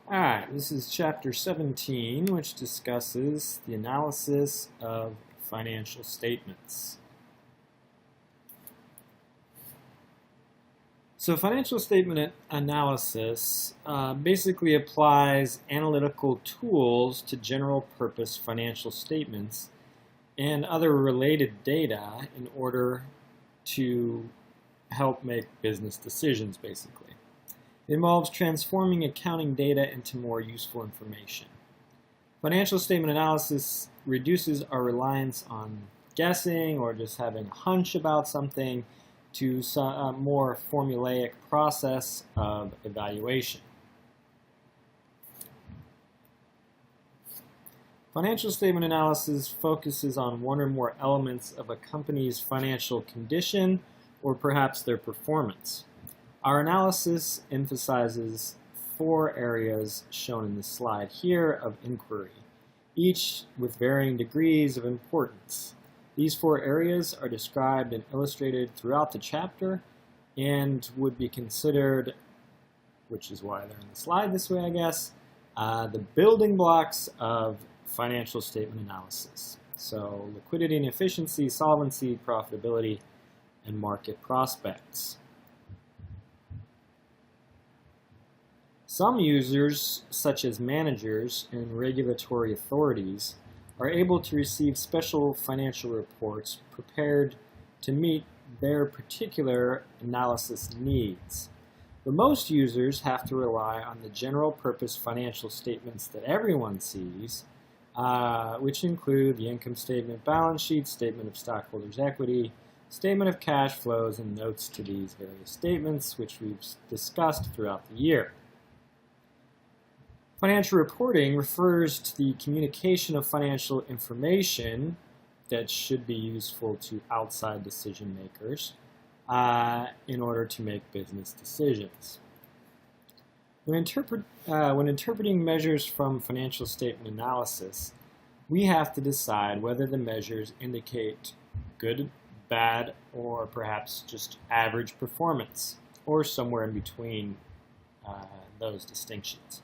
Alright, this is Chapter 17, which discusses the analysis of financial statements. So financial statement analysis basically applies analytical tools to general purpose financial statements and other related data in order to help make business decisions, basically. It involves transforming accounting data into more useful information. Financial statement analysis reduces our reliance on guessing or just having a hunch about something to a more formulaic process of evaluation. Financial statement analysis focuses on one or more elements of a company's financial condition or perhaps their performance. Our analysis emphasizes four areas shown in this slide here of inquiry, each with varying degrees of importance. These four areas are described and illustrated throughout the chapter and would be considered, which is why they're in the slide this way, I guess, the building blocks of financial statement analysis. So liquidity and efficiency, solvency, profitability, and market prospects. Some users, such as managers and regulatory authorities, are able to receive special financial reports prepared to meet their particular analysis needs. But most users have to rely on the general purpose financial statements that everyone sees, which include the income statement, balance sheet, statement of stockholders' equity, statement of cash flows, and notes to these various statements, which we've discussed throughout the year. Financial reporting refers to the communication of financial information that should be useful to outside decision makers in order to make business decisions. When interpreting measures from financial statement analysis, we have to decide whether the measures indicate good, bad, or perhaps just average performance, or somewhere in between those distinctions.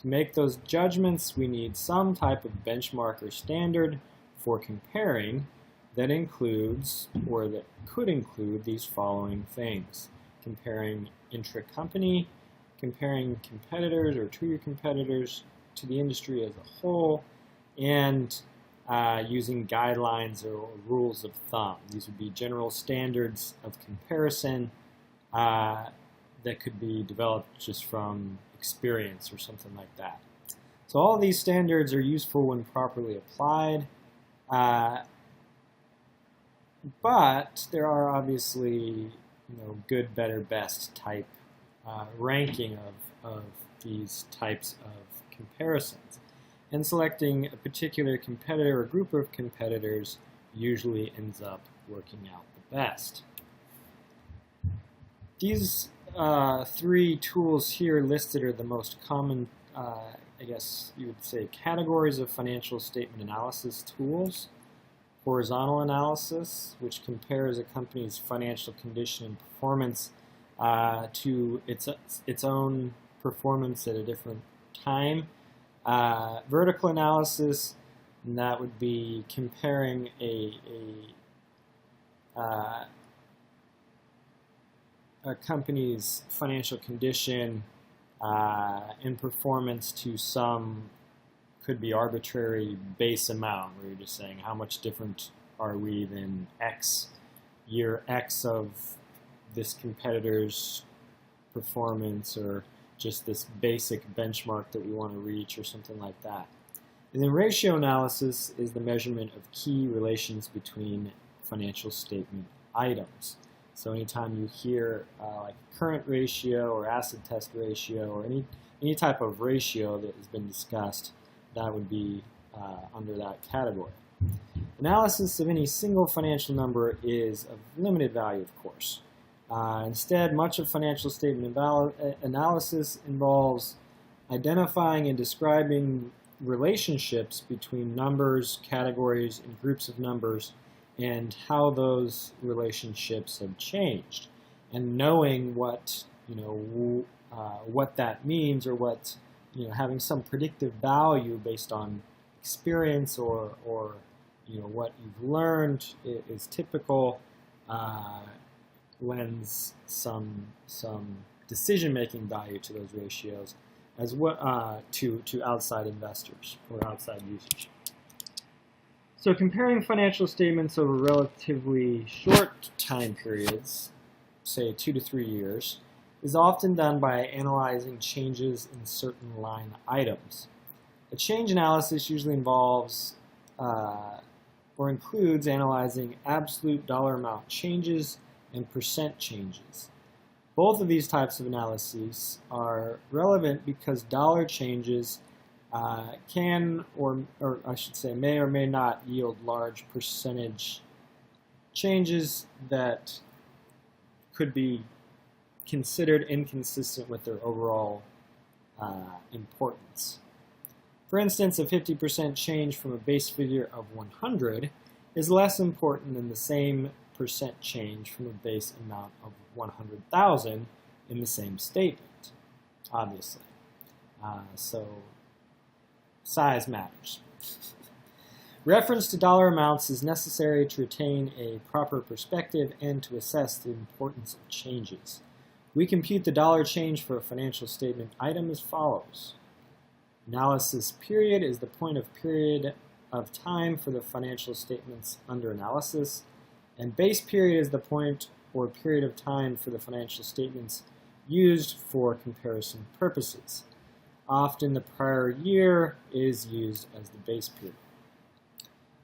To make those judgments, we need some type of benchmark or standard for comparing that includes, or that could include, these following things: comparing intra-company, comparing competitors or to your competitors, to the industry as a whole, and using guidelines or rules of thumb. These would be general standards of comparison that could be developed just from experience or something like that. So all of these standards are useful when properly applied, but there are obviously good, better, best type ranking of these types of comparisons. And selecting a particular competitor or group of competitors usually ends up working out the best. These three tools here listed are the most common, I guess you would say, categories of financial statement analysis tools. Horizontal analysis, which compares a company's financial condition and performance to its own performance at a different time. Vertical analysis, and that would be comparing a company's financial condition and performance to some, could be arbitrary base amount, where you're just saying how much different are we than X, year X of this competitor's performance, or just this basic benchmark that we want to reach, or something like that. And then ratio analysis is the measurement of key relations between financial statement items. So anytime you hear like current ratio or acid test ratio or any type of ratio that has been discussed, that would be under that category. Analysis of any single financial number is of limited value, of course. Instead, much of financial statement analysis involves identifying and describing relationships between numbers, categories, and groups of numbers, and how those relationships have changed, and knowing what what that means, or what having some predictive value based on experience or what you've learned is typical, lends some decision-making value to those ratios as well to outside investors or outside users. So comparing financial statements over relatively short time periods, say 2 to 3 years, is often done by analyzing changes in certain line items. A change analysis usually involves or includes analyzing absolute dollar amount changes and percent changes. Both of these types of analyses are relevant because dollar changes can, or I should say, may or may not yield large percentage changes that could be considered inconsistent with their overall importance. For instance, a 50% change from a base figure of 100 is less important than the same percent change from a base amount of 100,000 in the same statement, obviously. So size matters. Reference to dollar amounts is necessary to retain a proper perspective and to assess the importance of changes. We compute the dollar change for a financial statement item as follows. Analysis period is the period of time for the financial statements under analysis, and base period is the point or period of time for the financial statements used for comparison purposes. Often the prior year is used as the base period.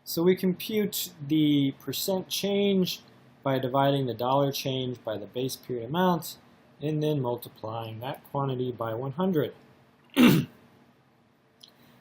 So we compute the percent change by dividing the dollar change by the base period amount and then multiplying that quantity by 100.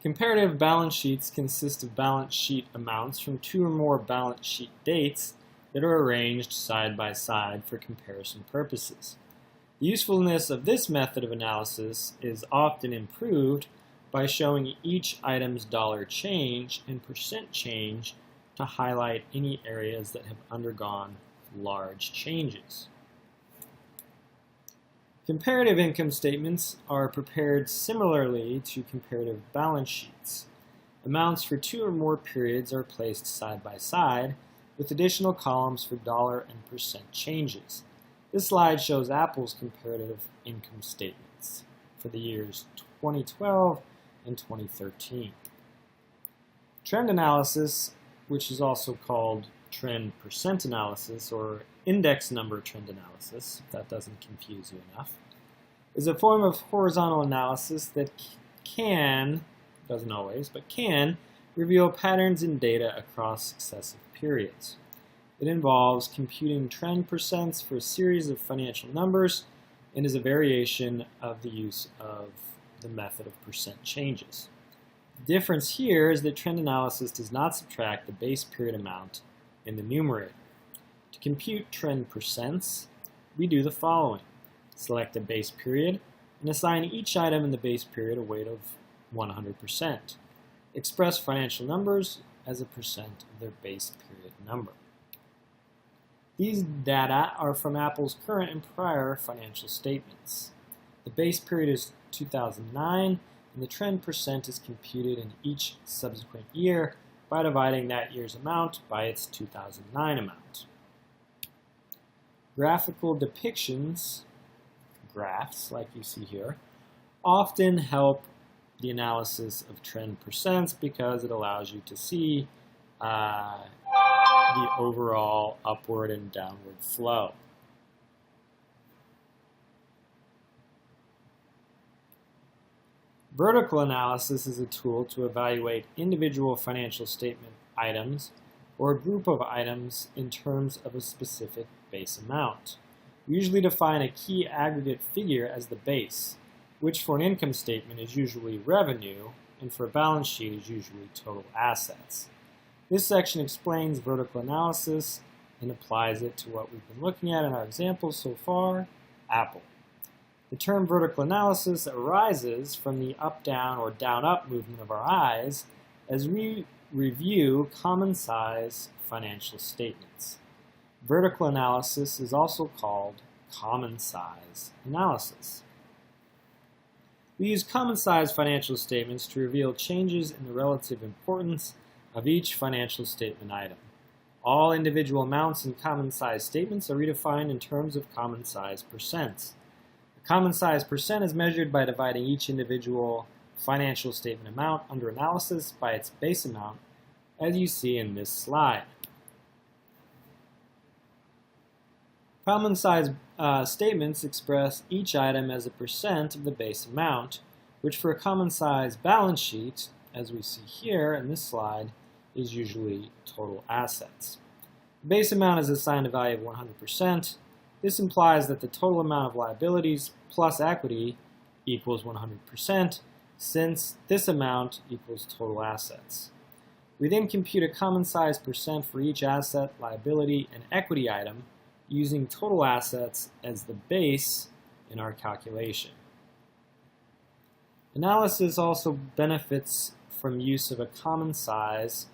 Comparative balance sheets consist of balance sheet amounts from 2 or more balance sheet dates that are arranged side by side for comparison purposes. The usefulness of this method of analysis is often improved by showing each item's dollar change and percent change to highlight any areas that have undergone large changes. Comparative income statements are prepared similarly to comparative balance sheets. Amounts for 2 or more periods are placed side by side with additional columns for dollar and percent changes. This slide shows Apple's comparative income statements for the years 2012 and 2013. Trend analysis, which is also called trend percent analysis or index number trend analysis, if that doesn't confuse you enough, is a form of horizontal analysis that can, doesn't always, but can reveal patterns in data across successive periods. It involves computing trend percents for a series of financial numbers and is a variation of the use of the method of percent changes. The difference here is that trend analysis does not subtract the base period amount in the numerator. To compute trend percents, we do the following. Select a base period and assign each item in the base period a weight of 100%. Express financial numbers as a percent of their base period number. These data are from Apple's current and prior financial statements. The base period is 2009, and the trend percent is computed in each subsequent year by dividing that year's amount by its 2009 amount. Graphical depictions, graphs like you see here, often help the analysis of trend percents because it allows you to see the overall upward and downward flow. Vertical analysis is a tool to evaluate individual financial statement items or a group of items in terms of a specific base amount. We usually define a key aggregate figure as the base, which for an income statement is usually revenue, and for a balance sheet is usually total assets. This section explains vertical analysis and applies it to what we've been looking at in our examples so far, Apple. The term vertical analysis arises from the up-down or down-up movement of our eyes as we review common size financial statements. Vertical analysis is also called common size analysis. We use common-size financial statements to reveal changes in the relative importance of each financial statement item. All individual amounts in common-size statements are redefined in terms of common-size percents. The common-size percent is measured by dividing each individual financial statement amount under analysis by its base amount, as you see in this slide. Common-size statements express each item as a percent of the base amount, which for a common-size balance sheet, as we see here in this slide, is usually total assets. The base amount is assigned a value of 100%. This implies that the total amount of liabilities plus equity equals 100%, since this amount equals total assets. We then compute a common-size percent for each asset, liability, and equity item, using total assets as the base in our calculation. Analysis also benefits from use of a common-size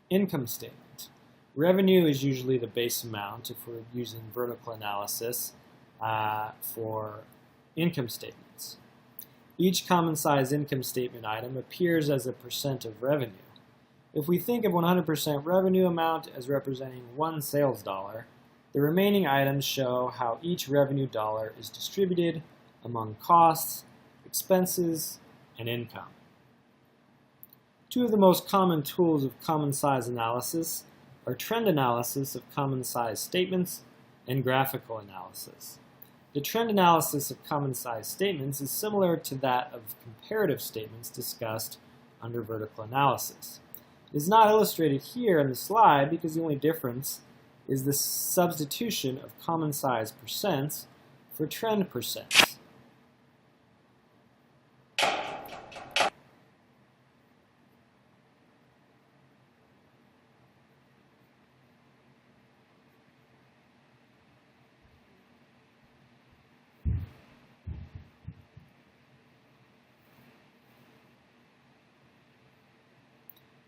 income statement. Revenue is usually the base amount if we're using vertical analysis for income statements. Each common-size income statement item appears as a percent of revenue. If we think of 100% revenue amount as representing one sales dollar, the remaining items show how each revenue dollar is distributed among costs, expenses, and income. Two of the most common tools of common-size analysis are trend analysis of common-size statements and graphical analysis. The trend analysis of common-size statements is similar to that of comparative statements discussed under vertical analysis. It is not illustrated here in the slide because the only difference is the substitution of common-size percents for trend percents.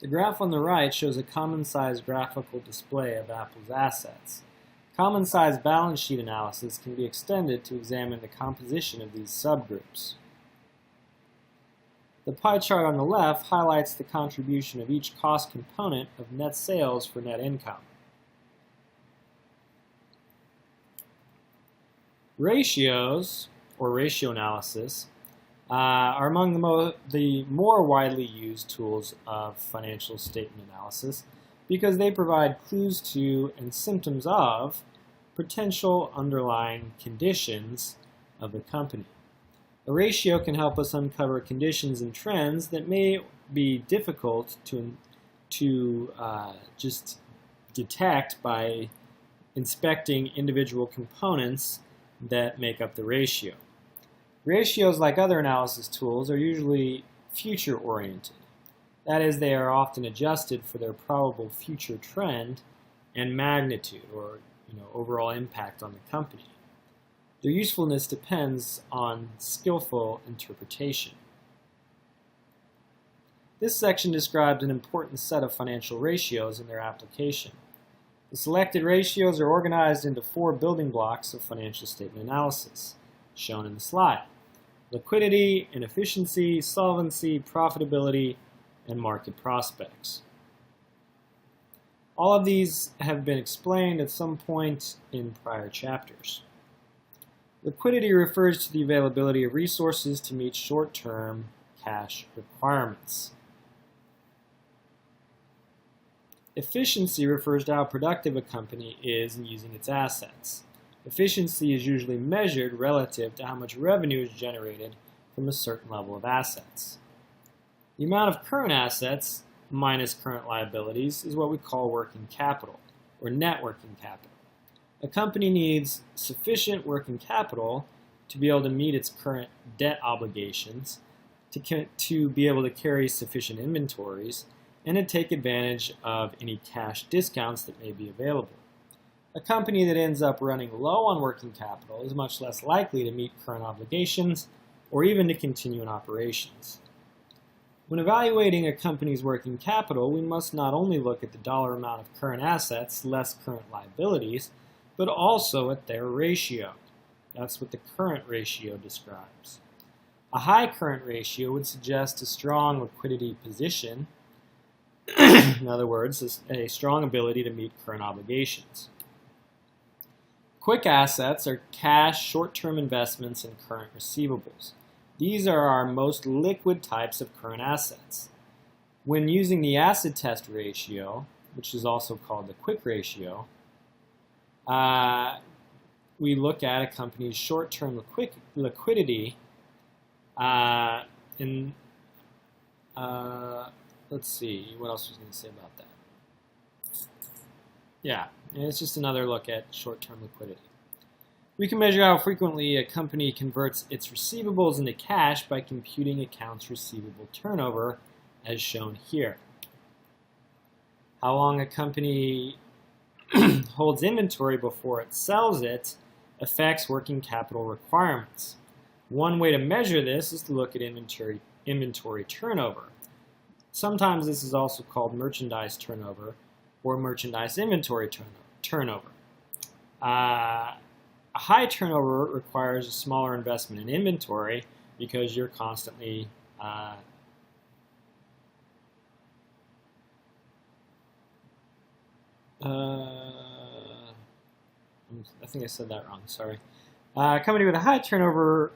The graph on the right shows a common-size graphical display of Apple's assets. Common-size balance sheet analysis can be extended to examine the composition of these subgroups. The pie chart on the left highlights the contribution of each cost component of net sales for net income. Ratios, or ratio analysis, are among the more widely used tools of financial statement analysis because they provide clues to and symptoms of potential underlying conditions of the company. A ratio can help us uncover conditions and trends that may be difficult to just detect by inspecting individual components that make up the ratio. Ratios, like other analysis tools, are usually future-oriented. That is, they are often adjusted for their probable future trend and magnitude, or overall impact on the company. Their usefulness depends on skillful interpretation. This section describes an important set of financial ratios and their application. The selected ratios are organized into 4 building blocks of financial statement analysis, shown in the slide: liquidity, inefficiency, solvency, profitability, and market prospects. All of these have been explained at some point in prior chapters. Liquidity refers to the availability of resources to meet short-term cash requirements. Efficiency refers to how productive a company is in using its assets. Efficiency is usually measured relative to how much revenue is generated from a certain level of assets. The amount of current assets minus current liabilities is what we call working capital, or net working capital. A company needs sufficient working capital to be able to meet its current debt obligations, to be able to carry sufficient inventories, and to take advantage of any cash discounts that may be available. A company that ends up running low on working capital is much less likely to meet current obligations or even to continue in operations. When evaluating a company's working capital, we must not only look at the dollar amount of current assets less current liabilities, but also at their ratio. That's what the current ratio describes. A high current ratio would suggest a strong liquidity position. In other words, a strong ability to meet current obligations. Quick assets are cash, short-term investments, and current receivables. These are our most liquid types of current assets. When using the acid test ratio, which is also called the quick ratio, we look at a company's short-term liquidity let's see, what else was I going to say about that? Yeah, and it's just another look at short-term liquidity. We can measure how frequently a company converts its receivables into cash by computing accounts receivable turnover, as shown here. How long a company holds inventory before it sells it affects working capital requirements. One way to measure this is to look at inventory turnover. Sometimes this is also called merchandise turnover or merchandise inventory turnover. A high turnover requires a smaller investment in inventory because you're constantly I think I said that wrong, sorry. A company with a high turnover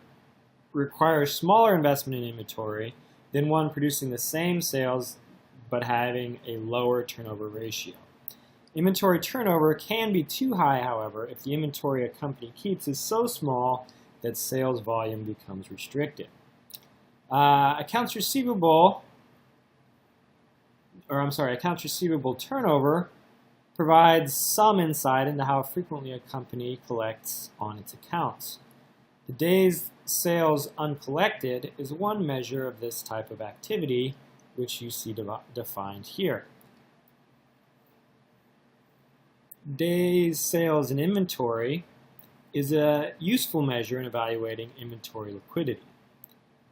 requires smaller investment in inventory than one producing the same sales but having a lower turnover ratio. Inventory turnover can be too high, however, if the inventory a company keeps is so small that sales volume becomes restricted. Accounts receivable turnover provides some insight into how frequently a company collects on its accounts. The days sales uncollected is one measure of this type of activity, which you see defined here. Days sales in inventory is a useful measure in evaluating inventory liquidity.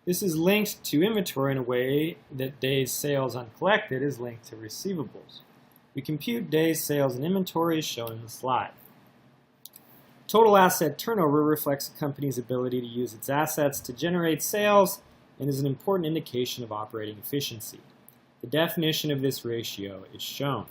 This is linked to inventory in a way that days sales uncollected is linked to receivables. We compute days sales in inventory as shown in the slide. Total asset turnover reflects a company's ability to use its assets to generate sales and is an important indication of operating efficiency. The definition of this ratio is shown.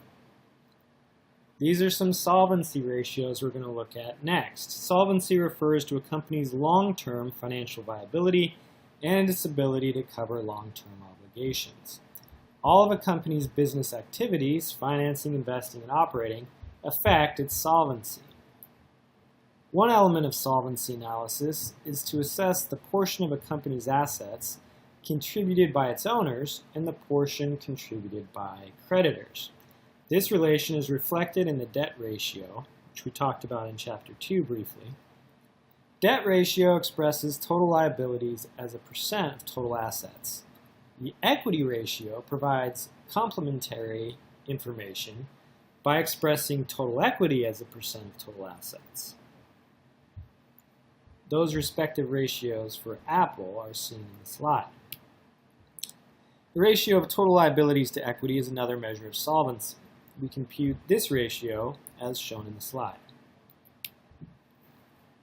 These are some solvency ratios we're going to look at next. Solvency refers to a company's long-term financial viability and its ability to cover long-term obligations. All of a company's business activities, financing, investing, and operating, affect its solvency. One element of solvency analysis is to assess the portion of a company's assets contributed by its owners and the portion contributed by creditors. This relation is reflected in the debt ratio, which we talked about in Chapter 2 briefly. Debt ratio expresses total liabilities as a percent of total assets. The equity ratio provides complementary information by expressing total equity as a percent of total assets. Those respective ratios for Apple are seen in the slide. The ratio of total liabilities to equity is another measure of solvency. We compute this ratio as shown in the slide.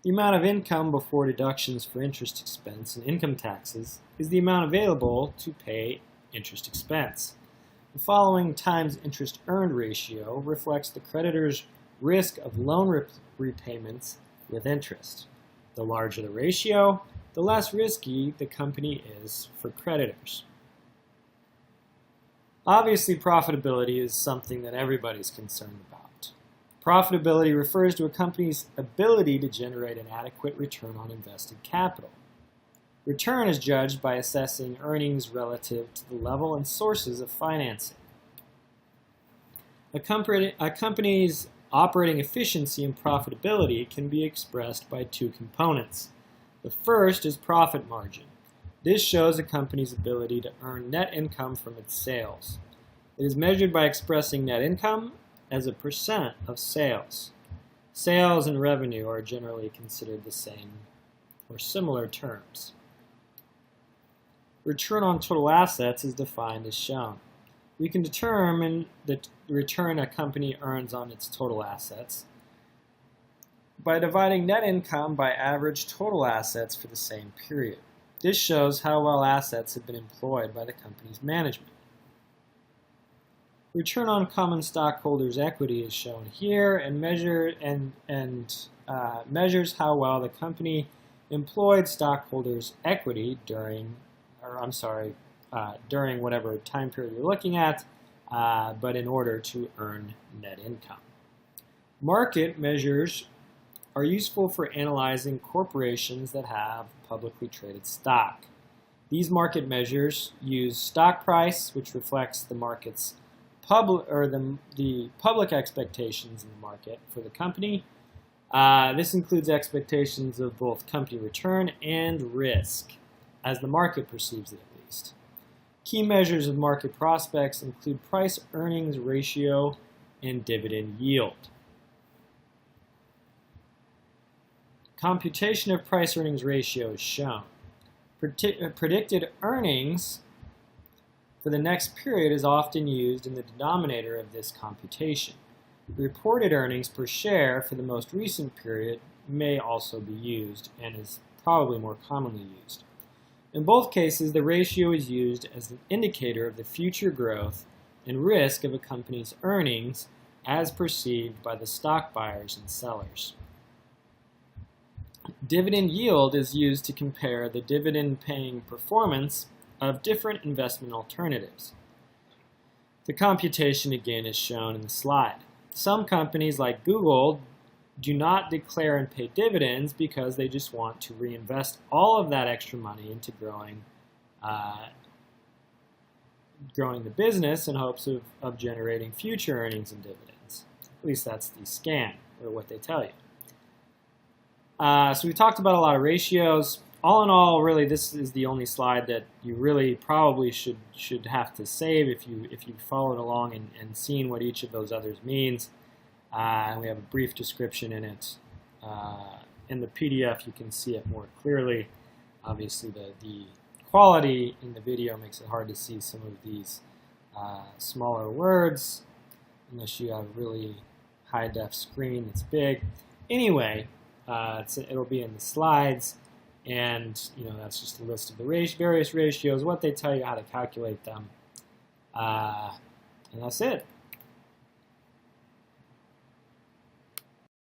The amount of income before deductions for interest expense and income taxes is the amount available to pay interest expense. The following times interest earned ratio reflects the creditor's risk of loan repayments with interest. The larger the ratio, the less risky the company is for creditors. Obviously, profitability is something that everybody's concerned about. Profitability refers to a company's ability to generate an adequate return on invested capital. Return is judged by assessing earnings relative to the level and sources of financing. A company's operating efficiency and profitability can be expressed by two components. The first is profit margin. This shows a company's ability to earn net income from its sales. It is measured by expressing net income as a percent of sales. Sales and revenue are generally considered the same or similar terms. Return on total assets is defined as shown. We can determine the return a company earns on its total assets by dividing net income by average total assets for the same period. This shows how well assets have been employed by the company's management. Return on common stockholders' equity is shown here and measures how well the company employed stockholders' equity during whatever time period you're looking at, but in order to earn net income. Market measures are useful for analyzing corporations that have publicly traded stock. These market measures use stock price, which reflects the market's the public expectations in the market for the company. This includes expectations of both company return and risk, as the market perceives it at least. Key measures of market prospects include price-earnings ratio and dividend yield. Computation of price-earnings ratio is shown. Predicted earnings for the next period is often used in the denominator of this computation. Reported earnings per share for the most recent period may also be used and is probably more commonly used. In both cases, the ratio is used as an indicator of the future growth and risk of a company's earnings as perceived by the stock buyers and sellers. Dividend yield is used to compare the dividend-paying performance of different investment alternatives. The computation again is shown in the slide. Some companies like Google do not declare and pay dividends because they just want to reinvest all of that extra money into growing the business in hopes of generating future earnings and dividends. At least that's the scam, or what they tell you. So we talked about a lot of ratios. All in all, really, this is the only slide that you really probably should have to save if you followed along and seen what each of those others means. And we have a brief description in it. In the PDF, you can see it more clearly. Obviously, the quality in the video makes it hard to see some of these smaller words, unless you have a really high-def screen that's big. Anyway, it'll be in the slides. And that's just a list of the various ratios, what they tell you, how to calculate them. And that's it.